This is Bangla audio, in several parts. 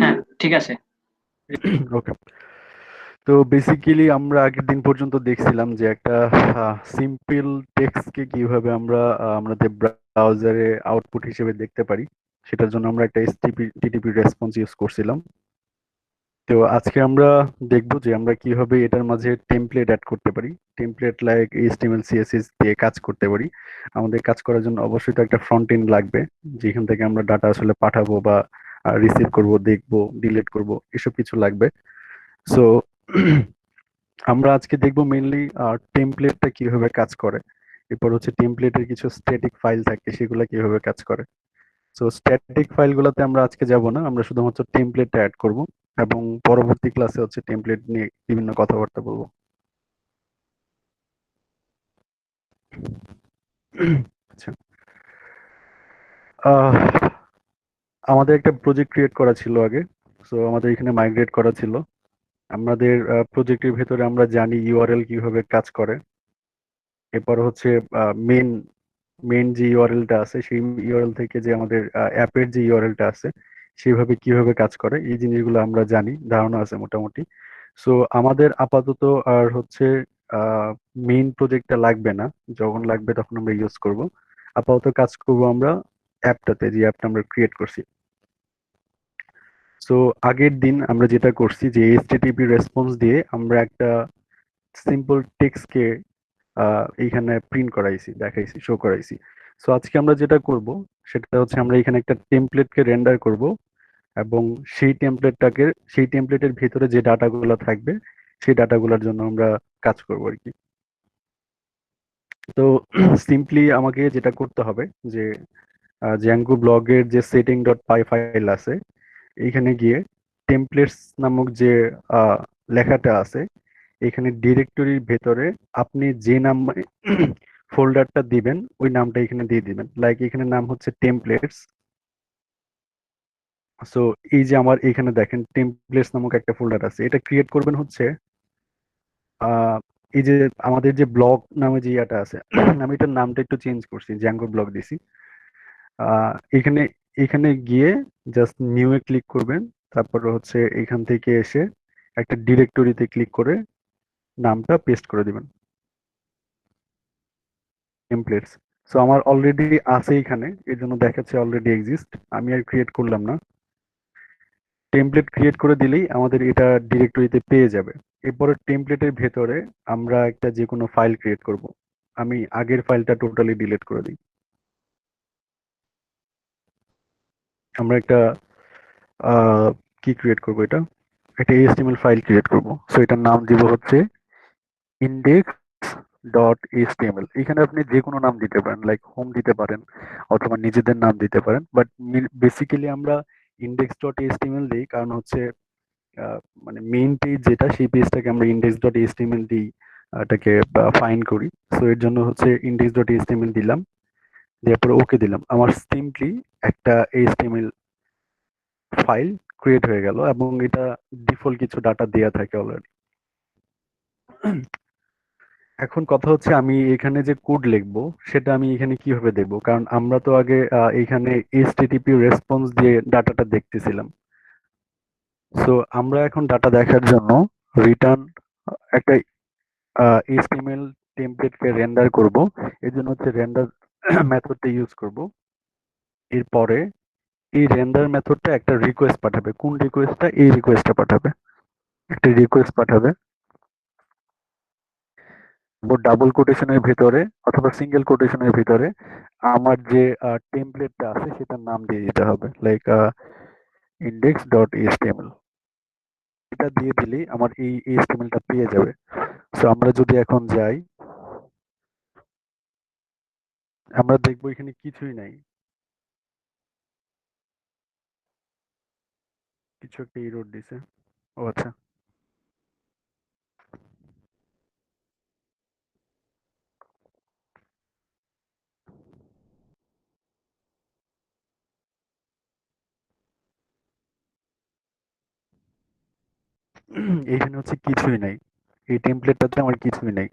হ্যাঁ, ঠিক আছে। ওকে। তো বেসিক্যালি আমরা আগের দিন পর্যন্ত দেখছিলাম যে একটা সিম্পল টেক্সটকে কিভাবে আমরা আমাদের ব্রাউজারে আউটপুট হিসেবে দেখতে পারি, সেটার জন্য আমরা একটা টিটিপি রেসপন্স ইউজ করছিলাম। তো আজকে আমরা দেখব যে আমরা কিভাবে এটার মাঝে টেমপ্লেট অ্যাড করতে পারি, টেমপ্লেট লাইক এইচটিএমএল সিএসএস দিয়ে কাজ করতে পারি। আমাদের কাজ করার জন্য অবশ্যই তো একটা ফ্রন্ট এন্ড লাগবে, যেখান থেকে আমরা ডাটা আসলে পাঠাবো বা রিসিভ করব, দেখবো, ডিলিট করব, এসব কিছু লাগবে। সো আমরা আজকে দেখবো মেইনলি টেমপ্লেটটা কিভাবে কাজ করে। এরপর হচ্ছে টেমপ্লেটের কিছু স্ট্যাটিক ফাইল থাকে, সেগুলো কিভাবে কাজ করে। সো স্ট্যাটিক ফাইলগুলোতে আমরা আজকে যাব না, আমরা শুধুমাত্র টেমপ্লেটটা অ্যাড করব এবং পরবর্তী ক্লাসে হচ্ছে টেমপ্লেট নিয়ে বিভিন্ন কথাবার্তা বলবো। আচ্ছা, আহ, আমাদের একটা প্রজেক্ট ক্রিয়েট করা ছিল আগে। সো আমাদের এখানে মাইগ্রেট করা ছিল। আমাদের প্রজেক্টের ভেতরে আমরা জানি ইউআরএল কিভাবে কাজ করে। এরপর হচ্ছে মেন মেন যে ইউআরএলটা আছে, সেই ইউআরএল থেকে যে আমাদের অ্যাপের যে ইউআরএলটা আছে সেভাবে কিভাবে কাজ করে, এই জিনিসগুলো আমরা জানি, ধারণা আছে মোটামুটি। সো আমাদের আপাতত আর হচ্ছে মেইন প্রজেক্টটা লাগবে না, যখন লাগবে তখন আমরা ইউজ করব। আপাতত কাজ করব আমরা অ্যাপটাতে, যে অ্যাপটা আমরা ক্রিয়েট করছি। সো আগের দিন আমরা যেটা করছি যে এইচটিটিপি রেসপন্স দিয়ে আমরা একটা সিম্পল টেক্সটকে এইখানে প্রিন্ট করাইছি, দেখাইছি, শো করাইছি। সো আজকে আমরা যেটা করব সেটা হচ্ছে আমরা এখানে একটা টেমপ্লেটকে রেন্ডার করব এবং সেই টেমপ্লেটের ভিতরে যে ডাটাগুলো থাকবে সেই ডাটাগুলোর জন্য আমরা কাজ করব আর কি। তো সিম্পলি আমাকে যেটা করতে হবে যে জ্যাঙ্গো ব্লগের যে সেটিং ডট পাই ফাইল আছে, এইখানে গিয়ে টেমপ্লেটস নামক যে লেখাটা আছে, এখানে ডিরেক্টরির ভেতরে আপনি যে নাম ফোল্ডারটা দিবেন ওই নামটা এখানে দিয়ে দিবেন। লাইক এখানে নাম হচ্ছে টেমপ্লেটস। সো এই যে আমার এখানে দেখেন টেমপ্লেটস নামক একটা ফোল্ডার আছে, এটা ক্রিয়েট করবেন হচ্ছে আহ, এই যে আমাদের যে ব্লগ নামে যে ইয়াটা আছে, আমি এটার নামটা একটু চেঞ্জ করছি, জ্যাঙ্গো ব্লগ দিছি। এখানে এখানে গিয়ে জাস্ট নিউ এ ক্লিক করবেন। তারপর হচ্ছে এখান থেকে এসে একটা ডিরেক্টরিতে ক্লিক করে নামটা পেস্ট করে দিবেন, টেমপ্লেটস। সো আমার অলরেডি আছে এখানে, এর জন্য দেখাচ্ছে অলরেডি এক্সিস্ট, আমি আর ক্রিয়েট করলাম না। টেমপ্লেট ক্রিয়েট করে দিলেই আমাদের এটা ডিরেক্টরিতে পেয়ে যাবে। এরপরে টেমপ্লেটের ভেতরে আমরা একটা যে কোনো ফাইল ক্রিয়েট করব। আমি আগের ফাইলটা টোটালি ডিলিট করে দিই। আমরা একটা আহ, কি ক্রিয়েট করব, এটা একটা এইচটিএমএল ফাইল ক্রিয়েট করব। সো এটার নাম দিব হচ্ছে ইন্ডেক্স ডট এইচটিএমএল। এখানে আপনি যে কোনো নাম দিতে পারেন, লাইক হোম দিতে পারেন অথবা নিজেদের নাম দিতে পারেন, বাট বেসিক্যালি আমরা ইন্ডেক্স ডট এইচটিএমএল দিই, কারণ হচ্ছে আহ, মানে মেইন পেজ যেটা, সেই পেজটাকে আমরা ইন্ডেক্স ডট এইচটিএমএল দিই, এটাকে ফাইন করি। সো এর জন্য হচ্ছে ইন্ডেক্স ডট এইচটিএমএল দিলাম, দেওয়ার পরে ওকে দিলাম। আমার সিম্পলি একটা এইচটিএমএল ফাইল ক্রিয়েট হয়ে গেল এবং এটা ডিফল্ট কিছু ডাটা দেয়া থাকে অলরেডি। এখন কথা হচ্ছে আমি এখানে যে কোড লিখবো সেটা আমি এখানে কিভাবে দেবো, কারণ আমরা তো আগে এখানে এইচটিটিপি রেসপন্স দিয়ে ডাটাটা দেখতেছিলাম। সো আমরা এখন ডাটা দেখার জন্য রিটার্ন একটা এইচটিএমএল টেমপ্লেটকে রেন্ডার করব। এর জন্য হচ্ছে রেন্ডার মেথডটা ইউজ করব। এরপরে এই রেন্ডার মেথডটা একটা রিকোয়েস্ট পাঠাবে। কোন রিকোয়েস্টটা? এই রিকোয়েস্টটা পাঠাবে, একটা রিকোয়েস্ট পাঠাবে। ডাবল কোটেশনের ভিতরে অথবা সিঙ্গেল কোটেশনের ভিতরে আমার যে টেমপ্লেটটা আছে সেটার নাম দিয়ে দিতে হবে, লাইক ইন্ডেক্স ডট এইচটিএমএল। এটা দিয়ে দিলেই আমার এই এইচটিএমএলটা পেয়ে যাবে। সো আমরা যদি এখন যাই, আমরা দেখবো এখানে কিছুই নাই, কিছু একটা এরর দিছে। ও আচ্ছা, এখানে হচ্ছে কিছুই নাই, এই টেমপ্লেটটাতে আমার কিছুই নাই।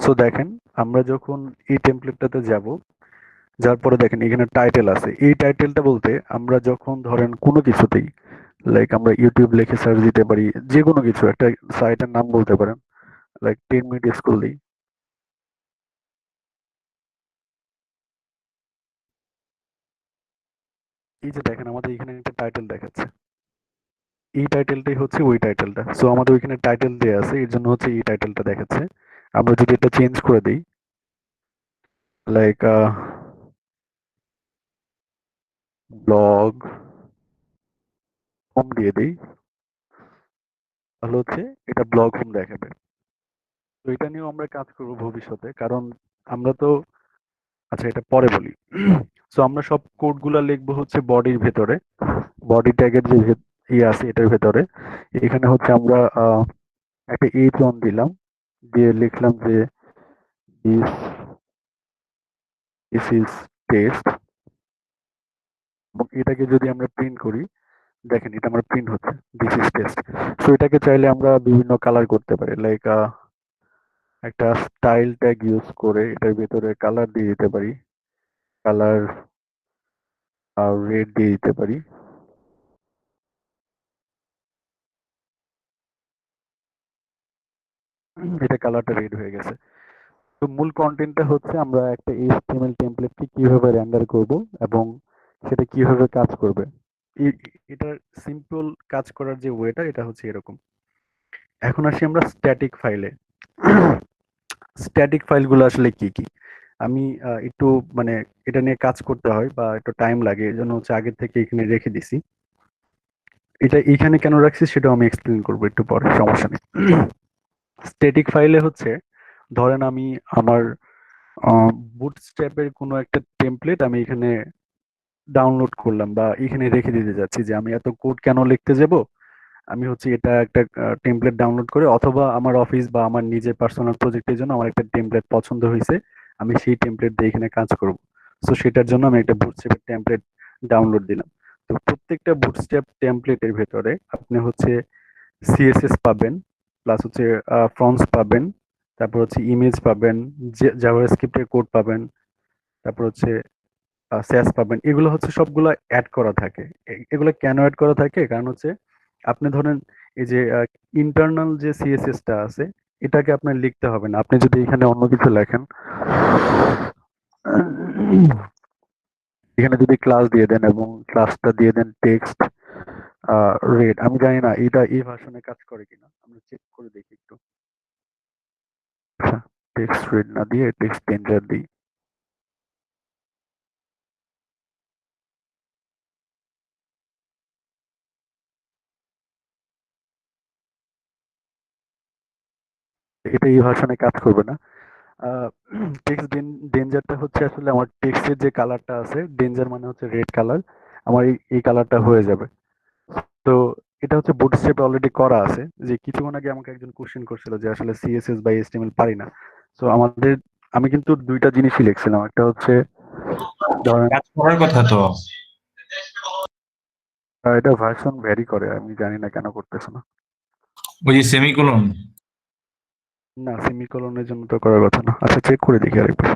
সো দেখেন, আমরা যখন এই টেমপ্লেটটাতে যাব, যার পরে দেখেন এখানে টাইটেল আছে। এই টাইটেলটা বলতে আমরা যখন ধরেন কোনো কিছুতেই লাইক আমরা ইউটিউব লিখে সার্চ দিতে পারি, যে কোনো কিছু একটা সাইটের নাম বলতে পারেন, লাইক 10 মিনিট স্কুল দিই। এই যে দেখেন আমাদের এখানে একটা টাইটেল দেখাচ্ছে, এই টাইটেলটাই হচ্ছে ওই টাইটেলটা। সো আমাদের ওইখানে টাইটেল দেয়া আছে, এর জন্য হচ্ছে এই টাইটেলটা দেখাচ্ছে। আমরা যদি এটা চেঞ্জ করে দিই, লাইক ব্লগ হোম দিয়ে দিই, তাহলে হচ্ছে এটা ব্লগ হোম দেখাবে। তো এটা নিয়েও আমরা কাজ করব ভবিষ্যতে, কারণ আমরা তো, আচ্ছা এটা পরে বলি। সো আমরা সব কোডগুলা লিখবো হচ্ছে বডির ভেতরে, বডি ট্যাগের যে ইয়ে আছে এটার ভেতরে। এখানে হচ্ছে আমরা একটা H1 দিলাম, দিয়ে লিখলাম যে দিস দিস ইজ টেস্ট, এবং এটাকে যদি আমরা প্রিন্ট করি, দেখেন এটা আমার প্রিন্ট হচ্ছে দিস ইজ টেস্ট। সো এটাকে চাইলে আমরা বিভিন্ন কালার করতে পারি, লাইক একটা স্টাইল ট্যাগ ইউজ করে এটার ভেতরে কালার দিয়ে দিতে পারি, কালার রেড দিয়ে দিতে পারি। এটা কালারটা রেড হয়ে গেছে। তো মূল কন্টেন্টটা হচ্ছে আমরা একটা এইচটিএমএল টেমপ্লেটকে কিভাবে রেন্ডার করব এবং সেটা কিভাবে কাজ করবে। এটার সিম্পল কাজ করার যে ওয়েটা এটা হচ্ছে এরকম। এখন আসি আমরা স্ট্যাটিক ফাইলে। স্ট্যাটিক ফাইলগুলো আসলে কি কি, আমি একটু মানে এটা নিয়ে কাজ করতে হয় বা একটু টাইম লাগে, এই জন্য হচ্ছে আগের থেকে এখানে রেখে দিছি। এটা এখানে কেন রাখছি সেটাও আমি এক্সপ্লেন করবো একটু পরে, সমস্যা নেই। স্ট্যাটিক ফাইলে হচ্ছে, ধরেন আমি আমার বুটস্ট্র্যাপের কোনো একটা টেমপ্লেট আমি এখানে ডাউনলোড করলাম বা এখানে রেখে দিতে যাচ্ছি, যে আমি এত কোড কেন লিখতে যাব, আমি হচ্ছে এটা একটা টেমপ্লেট ডাউনলোড করে, অথবা আমার অফিস বা আমার নিজের পার্সোনাল প্রজেক্টের জন্য আমার একটা টেমপ্লেট পছন্দ হয়েছে, আমি সেই টেমপ্লেট দিয়ে এখানে কাজ করব। সো সেটার জন্য আমি একটা বুটস্ট্র্যাপের টেমপ্লেট ডাউনলোড দিলাম। তো প্রত্যেকটা বুটস্ট্র্যাপ টেমপ্লেটের ভেতরে আপনি হচ্ছে সিএসএস পাবেন, প্লাস হচ্ছে ফন্টস পাবেন, তারপর হচ্ছে ইমেজ পাবেন, জাভাস্ক্রিপ্টের কোড পাবেন, তারপর হচ্ছে স্যাস পাবেন। এগুলো হচ্ছে সবগুলো অ্যাড করা থাকে। এগুলো কেন অ্যাড করা থাকে, কারণ হচ্ছে আপনি ধরেন এই যে ইন্টারনাল যে সিএসএস টা আছে, এটাকে আপনার লিখতে হবে না। আপনি যদি এখানে অন্য কিছু লেখেন, এখানে যদি ক্লাস দিয়ে দেন এবং ক্লাসটা দিয়ে দেন টেক্সট রেড, আমি জানি না এটা এই ভার্সনে কাজ করে কিনা, আমরা চেক করে দেখি একটু। টেক্সট রেড না দিয়ে টেক্সট ডেঞ্জার দিই। এটা এই ভার্সনে কাজ করবে না। টেক্সট ডেঞ্জারটা হচ্ছে আসলে আমার টেক্সটের যে কালারটা আছে, ডেঞ্জার মানে হচ্ছে রেড কালার, আমার এই কালারটা হয়ে যাবে। তো এটা হচ্ছে বুটস্ট্র্যাপে অলরেডি করা আছে। যে কিছুক্ষণ আগে আমাকে একজন কোশ্চেন করছিল যে আসলে সিএসএস বা এইচটিএমএল পারি না। সো আমাদের, আমি কিন্তু দুইটা জিনিসই লিখছিলাম, একটা হচ্ছে ধরেন কাজ করার কথা তো। এটা ভার্সন ভ্যারি করে, আমি জানি না কেন করতেছে না। ওই যে সেমিকোলন। না, সেমিকোলনের জন্য তো করার কথা না। আচ্ছা চেক করে দেখি আরেকবার।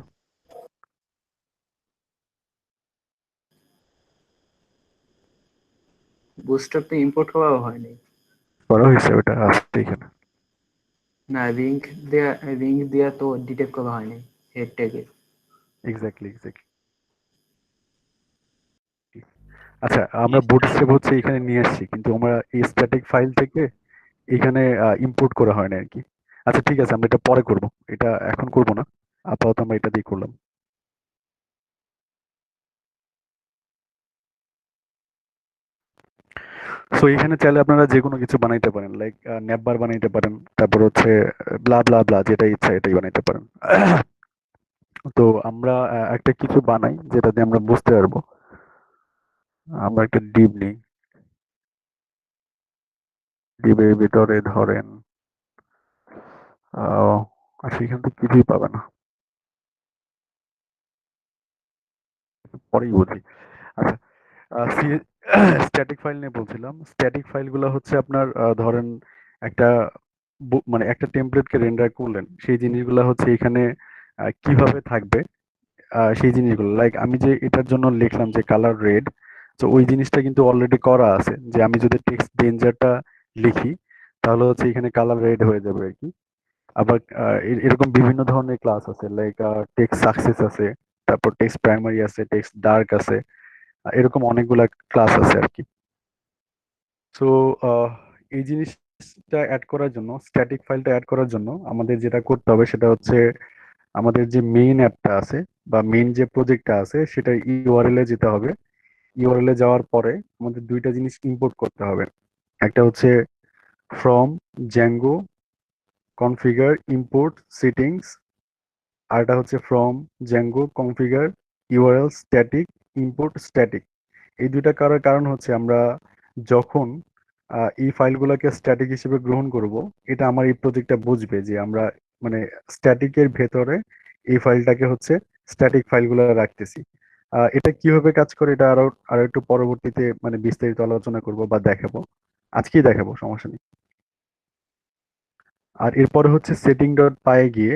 বুস্টারটা ইম্পোর্ট করা হয়নি। করা হয়েছে, ওটা আসছে এখানে। না, রিং দেয়া তো ডিটেক্ট করা হয়নি হেড ট্যাগে। Exactly exactly. আচ্ছা আমরা বুটস্ট্র্যাপ হচ্ছে এখানে নিয়ে আসছি, কিন্তু আমরা এই স্ট্যাটিক ফাইল থেকে এখানে ইম্পোর্ট করা হয় না আর কি। আচ্ছা ঠিক আছে, আমরা এটা পরে করব, এটা এখন করব না, আপাতত আমরা এটা দিয়ে করলাম। সো এখানে চাইলে আপনারা যে কোনো কিছু বানাইতে পারেন, লাইক নেপবার বানাইতে পারেন, তারপর হচ্ছে ব্লা ব্লা ব্লা, যেটা ইচ্ছা এটাই বানাইতে পারেন। তো আমরা একটা কিছু বানাই যেটা দিয়ে আমরা বুঝতে পারবো। আমরা একটা ডিপ নিই, ডিপের ভিতরে ধরেন আচ্ছা এখান থেকে কিছুই পাবে না, পরেই বুঝি। আচ্ছা স্ট্যাটিক ফাইল নিয়ে বলছিলাম। স্ট্যাটিক ফাইলগুলো হচ্ছে আপনার ধরেন একটা মানে একটা টেমপ্লেটকে রেন্ডার করলেন, সেই জিনিসগুলো হচ্ছে এখানে কিভাবে থাকবে, সেই জিনিসগুলো, লাইক আমি যে এটার জন্য লিখলাম যে কালার রেড, তো ওই জিনিসটা কিন্তু অলরেডি করা আছে, যে আমি যদি টেক্সট ডেঞ্জারটা লিখি তাহলে হচ্ছে এখানে কালার রেড হয়ে যাবে আর কি। আবার এরকম বিভিন্ন ধরনের ক্লাস আছে, লাইক টেক্সট সাকসেস আছে, তারপর টেক্সট প্রাইমারি আছে, টেক্সট ডার্ক আছে, এরকম অনেকগুলা ক্লাস আছে আর কি। সো এই জিনিসটা অ্যাড করার জন্য, স্ট্যাটিক ফাইলটা অ্যাড করার জন্য আমাদের যেটা করতে হবে সেটা হচ্ছে আমাদের যে মেইন অ্যাপটা আছে বা মেইন যে প্রজেক্টটা আছে সেটা ইউআরএল এ যেতে হবে। ইউআরএল এ যাওয়ার পরে আমাদের দুইটা জিনিস ইম্পোর্ট করতে হবে। একটা হচ্ছে from Django configure import settings, আর এটা হচ্ছে from Django configure URL static import static. এই দুইটা করার কারণ হচ্ছে আমরা যখন এই ফাইলগুলোকে স্ট্যাটিক হিসেবে গ্রহণ করব, এটা আমার এই প্রজেক্টটা বুঝবে যে আমরা মানে স্ট্যাটিকের ভেতরে এই ফাইলটাকে হচ্ছে স্ট্যাটিক ফাইলগুলো রাখতেছি। এটা কিভাবে কাজ করে এটা আরো একটু পরবর্তীতে মানে বিস্তারিত আলোচনা করব বা দেখাবো, আজকেই দেখাবো, সমস্যা নেই। আর এরপরে হচ্ছে সেটিং ডট পায়ে গিয়ে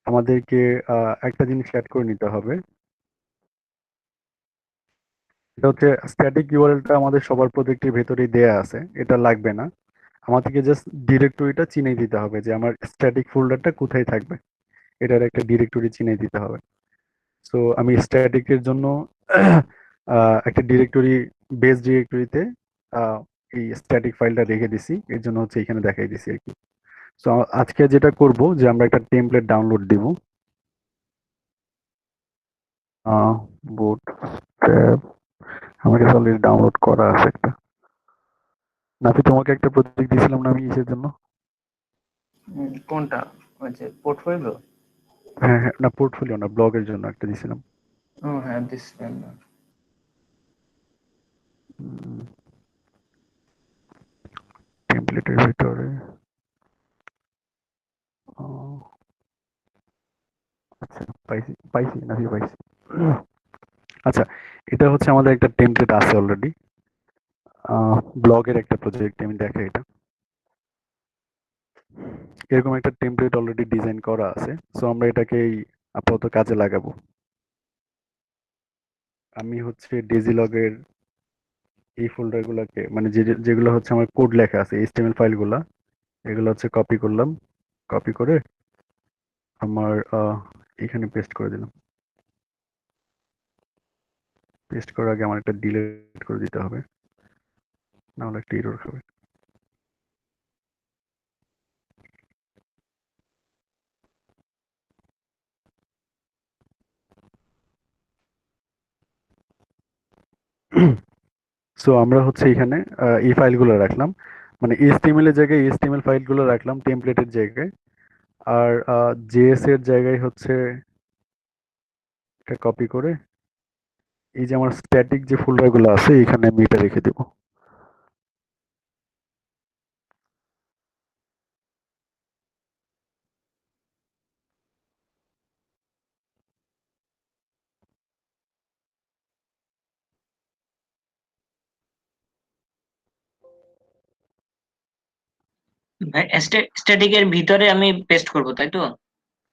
আমাদেরকে একটা জিনিস অ্যাড করে নিতে হবে। এটা হচ্ছে স্ট্যাটিক ইউআরএলটা আমাদের সবার প্রজেক্টের ভেতরেই দেয়া আছে, এটা লাগবে না। আমাদেরকে জাস্ট ডিরেক্টরিটা চিনে দিতে হবে যে আমার স্ট্যাটিক ফোল্ডারটা কোথায় থাকবে, এটার একটা ডিরেক্টরি চিনে দিতে হবে। সো আমি স্ট্যাটিকের জন্য একটা ডিরেক্টরি, বেস ডিরেক্টরিতে এই স্ট্যাটিক ফাইলটা রেখে দিছি, এর জন্য হচ্ছে এখানে দেখাই দিছি আর কি। সো আজকে যেটা করব যে আমরা একটা টেমপ্লেট ডাউনলোড দিব, বুট আমার কাছে অলরেডি ডাউনলোড করা আছে একটা। নাফি, তোমাকে একটা প্রজেক্ট দিয়েছিলাম না আমি ইসের জন্য? কোনটা? ওই যে পোর্টফোলিও? হ্যাঁ হ্যাঁ, না পোর্টফোলিও না, ব্লগের জন্য একটা দিয়েছিলাম। ও হ্যাঁ, দিস টেমপ্লেটের ভিতরে আচ্ছা, পাইছি পাইছি নাফি, পাইছি। আচ্ছা, এটা হচ্ছে আমাদের একটা টেমপ্লেট আছে অলরেডি, ব্লগের একটা প্রজেক্ট, আমি দেখাই এটা। এরকম একটা টেমপ্লেট অলরেডি ডিজাইন করা আছে, সো আমরা এটাকেই আপাতত কাজে লাগাবো। আমি হচ্ছে ডেজিলগের এই ফোল্ডারগুলোকে মানে যেগুলো হচ্ছে আমার কোড লেখা আছে, এইচটিএমএল ফাইলগুলা, এগুলো হচ্ছে কপি করলাম, কপি করে আমার এখানে পেস্ট করে দিলাম। পেস্ট করার আগে আমার একটা ডিলিট করে দিতে হবে, নাহলে একটা এরর খাবে। সো আমরা হচ্ছে এখানে এই ফাইলগুলো রাখলাম, মানে এইচটিএমএল এর জায়গায় এইচটিএমএল ফাইলগুলো রাখলাম টেমপ্লেটের জায়গায়, আর জেএস এর জায়গায় হচ্ছে এটা কপি করে এই যে আমার স্ট্যাটিক যে ফোল্ডারগুলো আছে এখানে আমি এটা রেখে দেবো। স্ট্যাটিকের ভিতরে আমি পেস্ট করব, তাই তো?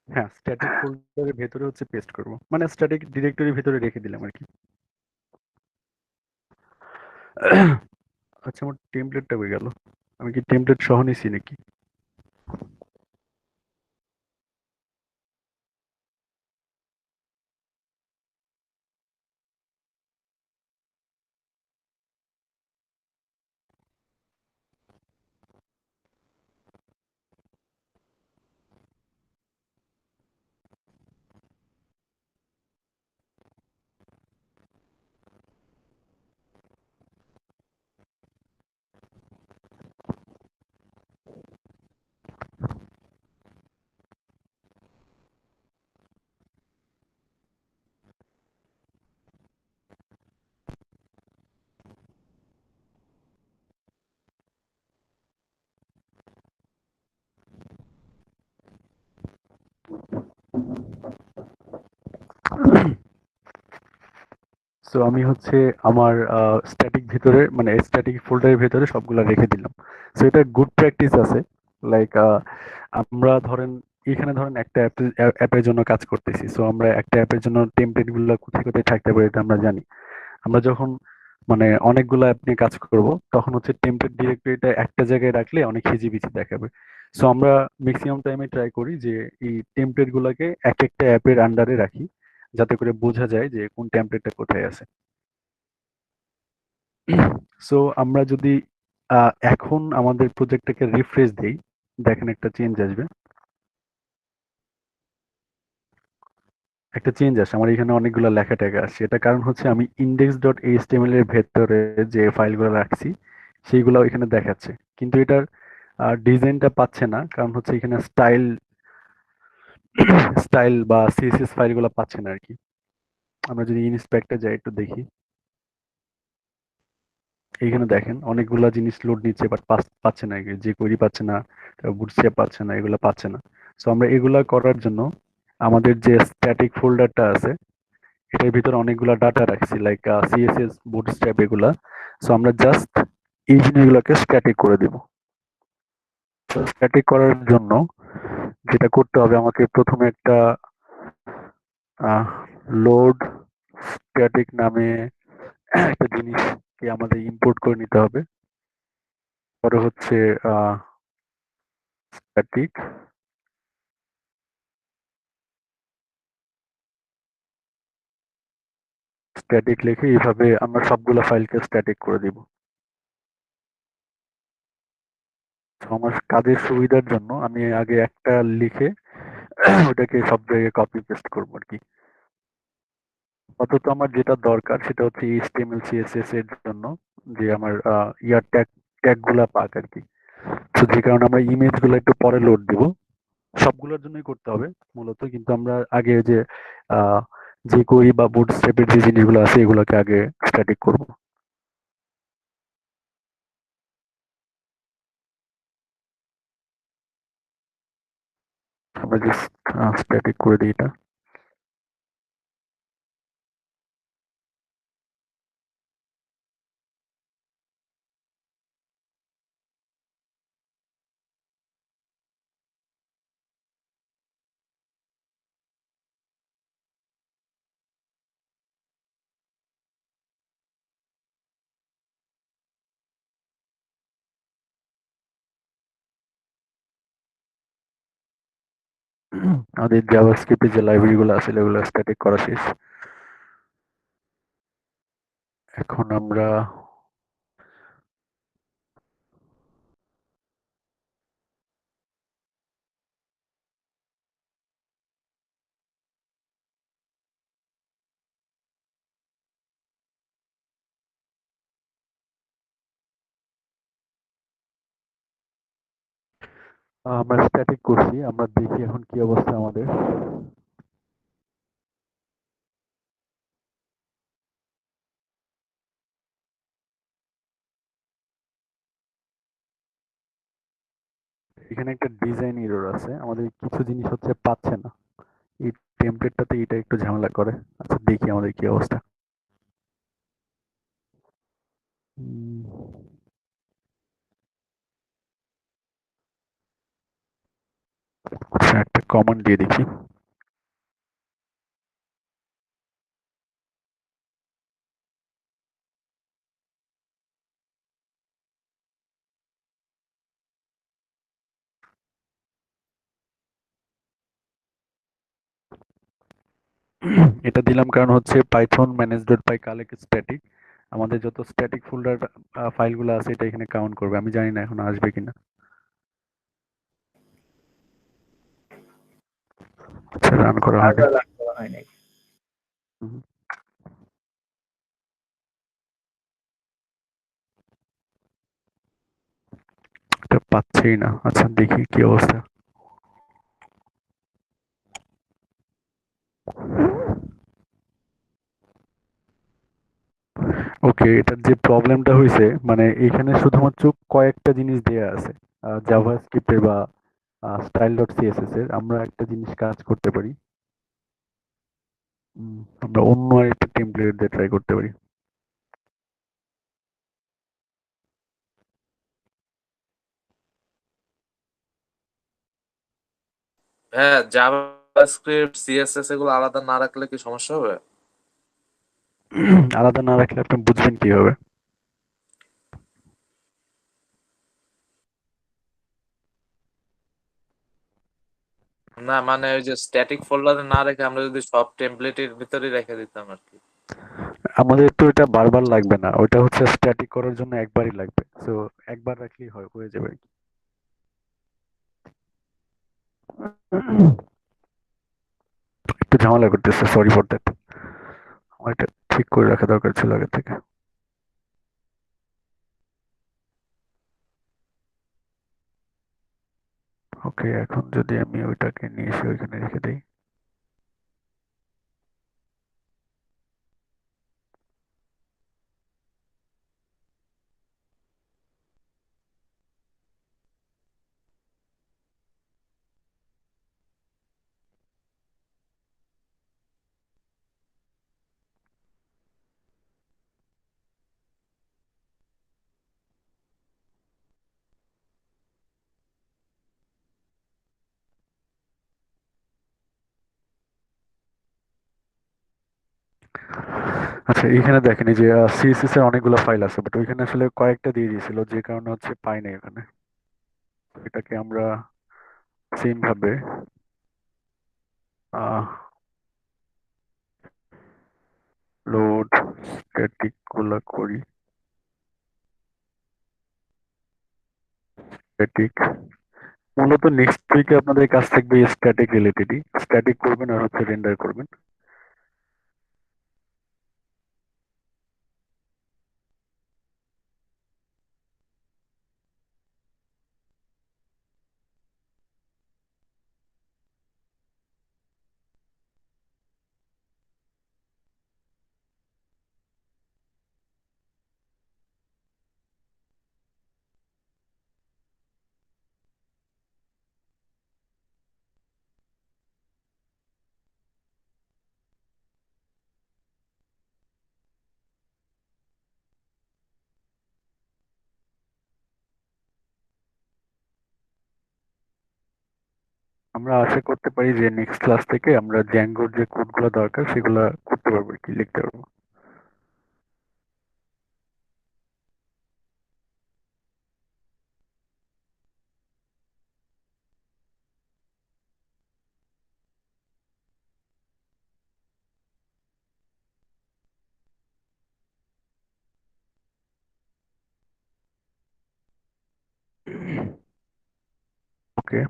হ্যাঁ, স্ট্যাটিক ফোল্ডারের ভেতরে হচ্ছে পেস্ট করব, মানে স্ট্যাটিক ডিরেক্টরির ভেতরে রেখে দিলাম আর কি। আচ্ছা, আমার টেমপ্লেটটা হয়ে গেল, আমি কি টেমপ্লেট সহ নিছি নাকি? সো আমি হচ্ছে আমার স্ট্যাটিক ভিতরে মানে স্ট্যাটিক ফোল্ডারের ভেতরে সবগুলা রেখে দিলাম। সো এটা গুড প্র্যাকটিস আছে, লাইক আমরা ধরেন এখানে ধরেন একটা অ্যাপের জন্য কাজ করতেছি, সো আমরা একটা অ্যাপের জন্য টেমপ্লেট গুলো কোথায় কোথায় থাকতে পারে এটা আমরা জানি। আমরা যখন মানে অনেকগুলো অ্যাপ নিয়ে কাজ করব, তখন হচ্ছে টেমপ্লেট ডিরেক্টরিটা একটা জায়গায় রাখলে অনেক হিজিবিজি দেখাবে। সো আমরা ম্যাক্সিমাম টাইমে ট্রাই করি যে এই টেমপ্লেট গুলাকে এক একটা অ্যাপের আন্ডারে রাখি, যাতে করে বোঝা যায় যে কোন টেমপ্লেটটা কোথায় আছে। সো আমরা যদি এখন আমাদের প্রজেক্টটাকে রিফ্রেশ দেই, দেখেন একটা চেঞ্জ আসবে। একটা চেঞ্জ আসে, আমার এখানে অনেকগুলো লেখা টেখা আসছে। এটা কারণ হচ্ছে আমি index.html এর ভেতরে যে ফাইলগুলো রাখছি সেইগুলো এখানে দেখাচ্ছে, কিন্তু এটার ডিজাইনটা পাচ্ছে না, কারণ হচ্ছে এখানে স্টাইল স্টাইল বা সিএসএস ফাইলগুলো পাচ্ছে না আর কি। আমরা যদি ইনস্পেক্টে যাই একটু দেখি, এইখানে দেখেন অনেকগুলা জিনিস লোড নিচ্ছে, বাট পাচ্ছে না, যে কোয়েরি পাচ্ছে না, বুটস্ট্র্যাপ পাচ্ছে না, এগুলো পাচ্ছে না। সো আমরা এগুলা করার জন্য আমাদের যে স্ট্যাটিক ফোল্ডারটা আছে এটার ভিতরে অনেকগুলা ডাটা রাখছি, লাইক সিএসএস, বুটস্ট্র্যাপ, এগুলা। সো আমরা জাস্ট এই জিনিসগুলোকে স্ট্যাটিক করে দিব। তো স্ট্যাটিক করার জন্য যেটা করতে হবে, আমাকে প্রথমে একটা লোড স্ট্যাটিক নামে একটা জিনিসকে আমাদের ইম্পোর্ট করে নিতে হবে। পরে হচ্ছে স্ট্যাটিক স্ট্যাটিক লিখে এইভাবে আমরা সবগুলো ফাইলকে স্ট্যাটিক করে দিব। তো আমার কাজের সুবিধার জন্য আমি আগে একটা লিখে ওটাকে সব জায়গায় কপি পেস্ট করবো আর কি। আপাতত আমার যেটা দরকার সেটা হচ্ছে এইচটিএমএল সিএসএস এর জন্য যে আমার ইয়ার ট্যাগ গুলা পাক আর কি। তো যে কারণে আমরা ইমেজ গুলো একটু পরে লোড দিব, সবগুলোর জন্যই করতে হবে মূলত, কিন্তু আমরা আগে যে আহ যে কোয়েরি বা বুটস্ট্র্যাপের যে জিনিসগুলো আছে এগুলোকে আগে স্ট্যাটিক করব। আমরা জাস্ট স্ট্যাটিক করে দিই এটা। আমাদের জাভাস্ক্রিপ্টের যে লাইব্রেরি গুলো আছে এগুলো স্ট্যাটিক করা শেষ। এখন আমরা আমরা স্ট্যাটিক করছি, আমরা দেখি এখন কি অবস্থা আমাদের। এখানে একটা ডিজাইন এরর আছে, আমাদের কিছু জিনিস হচ্ছে পাচ্ছে না। এই টেমপ্লেটটাতে এটা একটু ঝামেলা করে। আচ্ছা দেখি আমাদের কি অবস্থা। উম, আচ্ছা একটা কমান্ড দিয়ে দেখি। এটা দিলাম কারণ হচ্ছে পাইথন ম্যানেজ ডট পাই কালেক্ট স্ট্যাটিক, আমাদের যত স্ট্যাটিক ফোল্ডার ফাইলগুলো আছে এটা এখানে কাউন্ট করবে। আমি জানি না এখন আসবে কিনা। আচ্ছা রান করা হয়নি। হয় নাই। হুম, এটা পাচ্ছেই না। আচ্ছা দেখি কি অবস্থা। ওকে, এটার যে প্রবলেমটা হয়েছে, মানে এখানে শুধুমাত্র কয়েকটা জিনিস দেয়া আছে জাভা স্ক্রিপ্টের বা স্টাইল ডট সিএসএস এর। আমরা একটা জিনিস কাজ করতে পারি, আমরা অন্য আরেকটা টেমপ্লেট দিয়ে ট্রাই করতে পারি। হ্যাঁ, জাভাস্ক্রিপ্ট সিএসএস এগুলো আলাদা না রাখলে কি সমস্যা হবে? আলাদা না রাখলে আপনি বুঝবেন কিভাবে? না মানে ওই যে স্ট্যাটিক ফোল্ডারে না রেখে আমরা যদি সব টেমপ্লেটের ভিতরে রেখে দিতাম আর কি। আমাদের তো এটা বারবার লাগবে না, ওটা হচ্ছে স্ট্যাটিক করার জন্য একবারই লাগবে, তো একবার রাখলেই হয়ে যাবে আর কি। একটু ঝামেলা করতেছে, সরি ফর দ্যাট। আমার এটা ঠিক করে রাখা দরকার ছিল আগে থেকে। ওকে, এখন যদি আমি ওইটাকে নিয়ে এসে ওইখানে রেখে দিই। আচ্ছা, এইখানে দেখেন এই যে সিএসএস এর অনেকগুলো ফাইল আছে, বাট ওইখানে আসলে কয়েকটা দিয়ে দিয়েছিল, যে কারণে হচ্ছে পাই নাই ওখানে। এটাকে আমরা সেম ভাবে লোড স্ট্যাটিক গুলা করি। স্ট্যাটিক মূলত নেক্সট উইকে আপনাদের কাজ থাকবে স্ট্যাটিক রিলেটেডই, স্ট্যাটিক করবেন আর হচ্ছে রেন্ডার করবেন। আমরা আশা করতে পারি যে নেক্সট ক্লাস থেকে আমরা জ্যাঙ্গোর যে কোডগুলো দরকার সেগুলো করতে পারবো আর কি, লিখতে পারবো। ওকে,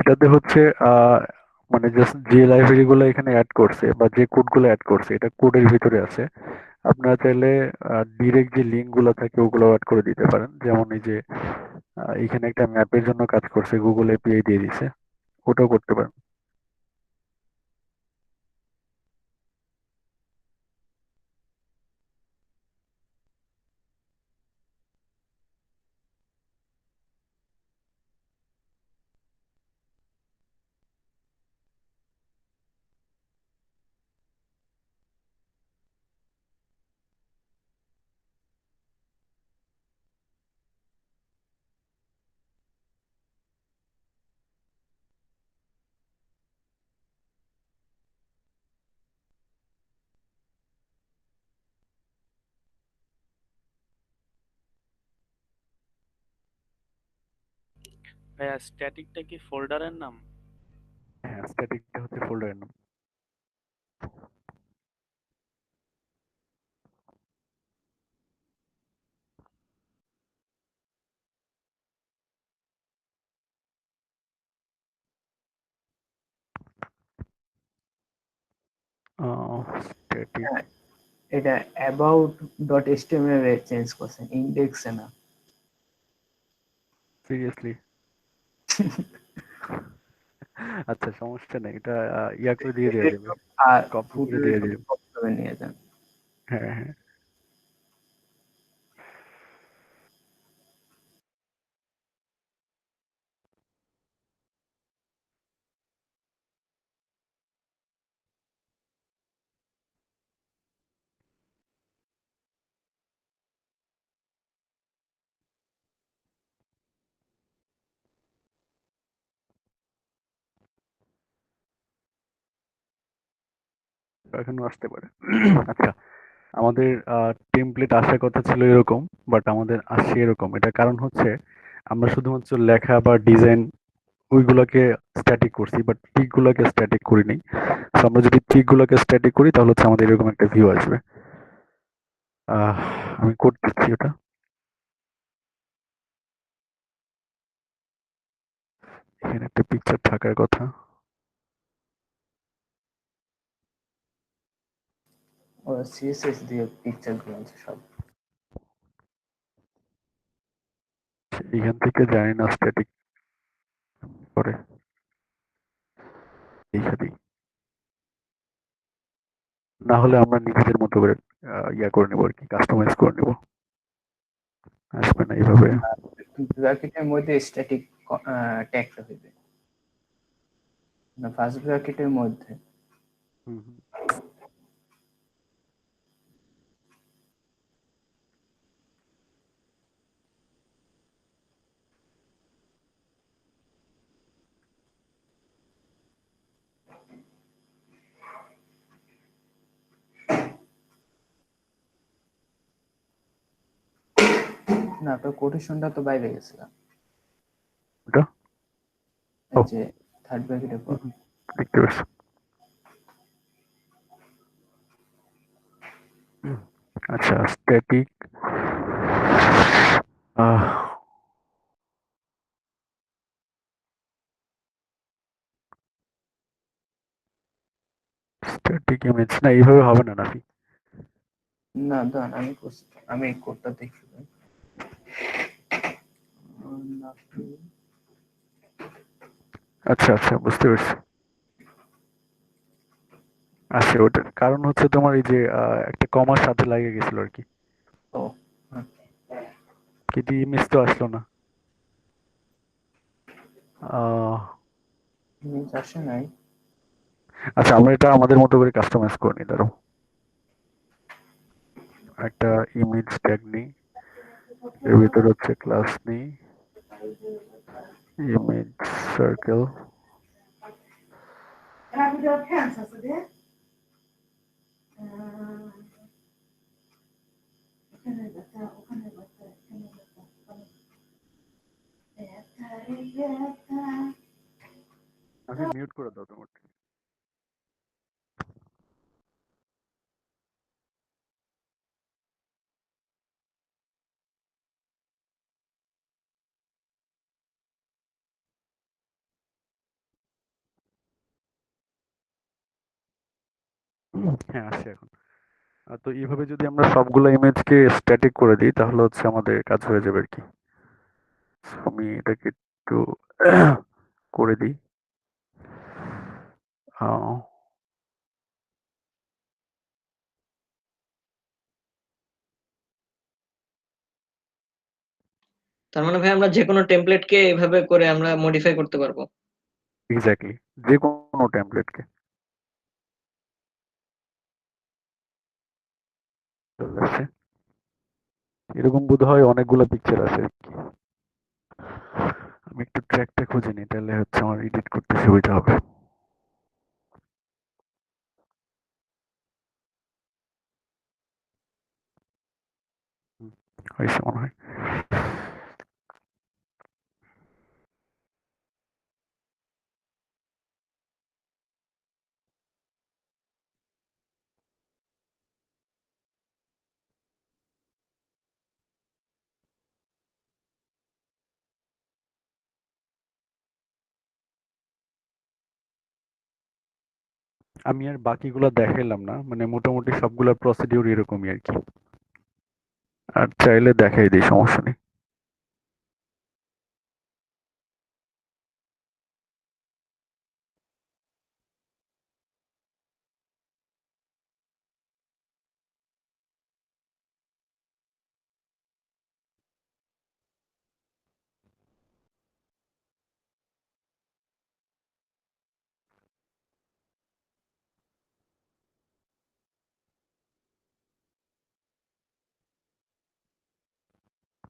এটাতে হচ্ছে মানে জাস্ট যে লাইব্রেরি গুলো এখানে অ্যাড করছে বা যে কোড গুলো অ্যাড করছে এটা কোডের ভিতরে আছে। আপনারা চাইলে ডিরেক্ট যে লিঙ্ক গুলো থাকে ওগুলো অ্যাড করে দিতে পারেন, যেমন এই যে এখানে একটা ম্যাপের জন্য কাজ করছে, গুগল এপিআই দিয়ে দিছে, ওটাও করতে পারেন। ভাইয়া স্ট্যাটিকটা কি ফোল্ডারের নাম? হ্যাঁ, স্ট্যাটিকটা হচ্ছে ফোল্ডারের নাম। স্ট্যাটিক এটা about dot HTML A change করছেন, ইন্ডেক্সে না। সিরিয়াসলি আচ্ছা, সমস্যা নেই, এটা ইয়া করে দিয়ে দেওয়া যাবে, আর কপি করে ফুটের দিয়ে দেবে। কবে নিয়ে যান? হ্যাঁ হ্যাঁ। এখনো আসতে পারে। আচ্ছা, আমাদের টেমপ্লেট আসার কথা ছিল এরকম, বাট আমাদের আসছে এরকম। এটা কারণ হচ্ছে আমরা শুধুমাত্র লেখা বা ডিজাইন ওইগুলোকে স্ট্যাটিক করছি, বাট পিক গুলাকে স্ট্যাটিক করিনি। তো আমরা যদি পিক গুলাকে স্ট্যাটিক করি তাহলে হচ্ছে আমাদের এরকম একটা ভিউ আসবে। আহ, আমি করতেছি ওটা। এখানে একটা পিকচার থাকার কথা। ও সিএসএস দিয়ে পিকচার গুলো আছে সব। এখান থেকে জানি না স্ট্যাটিক করে এইখানেই, না হলে আমরা নিজেদের মতো করে ইয়া করে নেবো আর কি, কাস্টমাইজ করে নেবো। আসবে না এইভাবে। ব্র্যাকেটের মধ্যে স্ট্যাটিক ট্যাগটা হইবে না ফার্স্ট ব্র্যাকেটের মধ্যে? হুম, হুম। না, তো কোটেশনটা তো বাইরে গেছিলাম, ওটা ও, এই যে থার্ড ব্র্যাকেটের পর। হুম, হুম, দেখতে পাচ্ছি। আচ্ছা, স্ট্যাটিক স্ট্যাটিক ইমেজ না, এইভাবে হবে না নাকি? না দাঁড়ান, আমি এই কোডটা দেখি। আচ্ছা আচ্ছা, বুঝতে পারছি। আচ্ছা, ওটার কারণ হচ্ছে তোমার এই যে একটা কমার সাথে লাগে গেছিল আর কি, ও হ্যাঁ, কিন্তু ইমেজ তো আসলো না। আহ, ইমেজ আসে নাই। আচ্ছা, আমরা এটা আমাদের মতো করে কাস্টমাইজ করে নিই, ধরো একটা ইমেজ ট্যাগ নিই, এর ভিতর হচ্ছে ক্লাস নিই, ইমেজ সার্কেল, মিউট করে দাও তোমার। হ্যাঁ, আসছে এখন। তো এইভাবে যদি আমরা সবগুলো ইমেজকে স্ট্যাটিক করে দিই তাহলে হচ্ছে আমাদের কাজ হয়ে যাবে আর কি। So, আমি এটাকে একটু করে দিই। আহ, তার মানে ভাই আমরা যে কোনো টেমপ্লেটকে এভাবে করে আমরা মডিফাই করতে পারবো। এক্স্যাক্টলি, যে কোনো টেমপ্লেটকে। চলে আসছে। এরকম বোধ হয় অনেকগুলো পিকচার আছে আর কি। আমি একটু ট্র্যাকটা খুঁজে নিই, তাহলে হচ্ছে আমার এডিট করতে সুবিধা হবে। হুম, হয়েছে মনে হয়। আমি আর বাকিগুলো দেখাইলাম না, মানে মোটামুটি সবগুলা প্রসিডিউর এরকমই আর কি। আর চাইলে দেখাই দিই, সমস্যা নেই।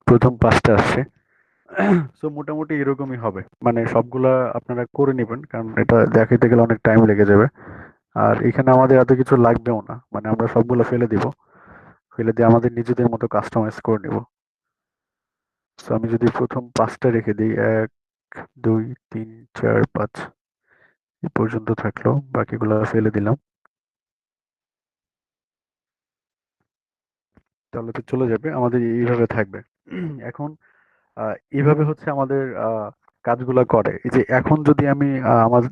প্রথম 5টা আসছে। সো মোটামুটি এরকমই হবে, মানে সবগুলা আপনারা করে নেবেন, কারণ এটা দেখাইতে গেলে অনেক টাইম লেগে যাবে। আর এখানে আমাদের এত কিছু লাগবেও না, মানে আমরা সবগুলো ফেলে দিব, ফেলে দিয়ে আমাদের নিজেদের মতো কাস্টমাইজ করে নিব। সো আমি যদি প্রথম 5টা রেখে দিই, 1 2 3 4 5 এই পর্যন্ত থাকলো, বাকিগুলো ফেলে দিলাম, তাহলে তো চলে যাবে, আমাদের এইভাবে থাকবে। এখন এইভাবে হচ্ছে আমাদের কাজগুলা করে। এই যে এখন যদি আমি আমার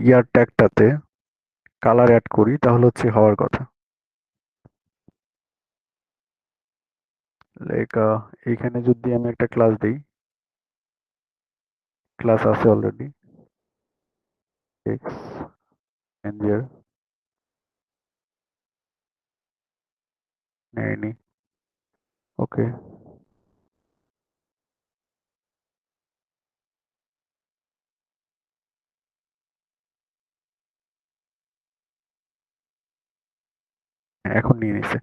ইয়ার ট্যাগটাতে কালার অ্যাড করি, তাহলে হচ্ছে হওয়ার কথা। লাইক এইখানে যদি আমি একটা ক্লাস দিই, ক্লাস আছে অলরেডি, এক্স রেঞ্জার নেয়নি, ওকে। এখন নিয়ে নিছে।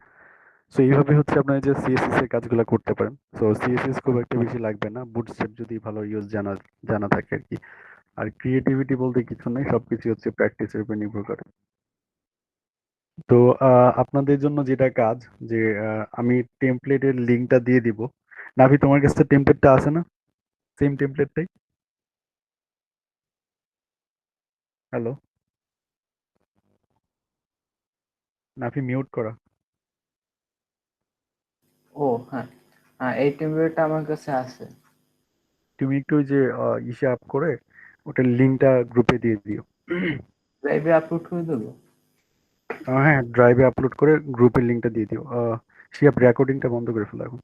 সো এইভাবে হচ্ছে আপনার যে সিএসএস এর কাজগুলো করতে পারেন। সো সিএসএস খুব একটা বেশি লাগবে না, বুটস্ট্র্যাপ যদি ভালো ইউজ জানা জানা থাকে আর কি। আর ক্রিয়েটিভিটি বলতে কিছু নেই, সবকিছু হচ্ছে প্র্যাকটিসের উপর নির্ভর করে। তো আপনাদের জন্য যেটা কাজ, যে আমি টেমপ্লেটের লিঙ্কটা দিয়ে দিব। নাভি, তোমার কাছে টেমপ্লেটটা আছে না? সেম টেমপ্লেটটাই। হ্যালো, নাভি মিউট করা। ও হ্যাঁ, হ্যাঁ এই টেমপ্লেটটা আমার কাছে আছে। তুমি একটু ওই যে ইসে আপ করে ওটার লিঙ্কটা গ্রুপে দিয়ে দিও। লাইভে আপলোড করে দেবো। হ্যাঁ, ড্রাইভে আপলোড করে গ্রুপের লিঙ্কটা দিয়ে দিও। শিয়াব রেকর্ডিংটা বন্ধ করে ফেলো এখন।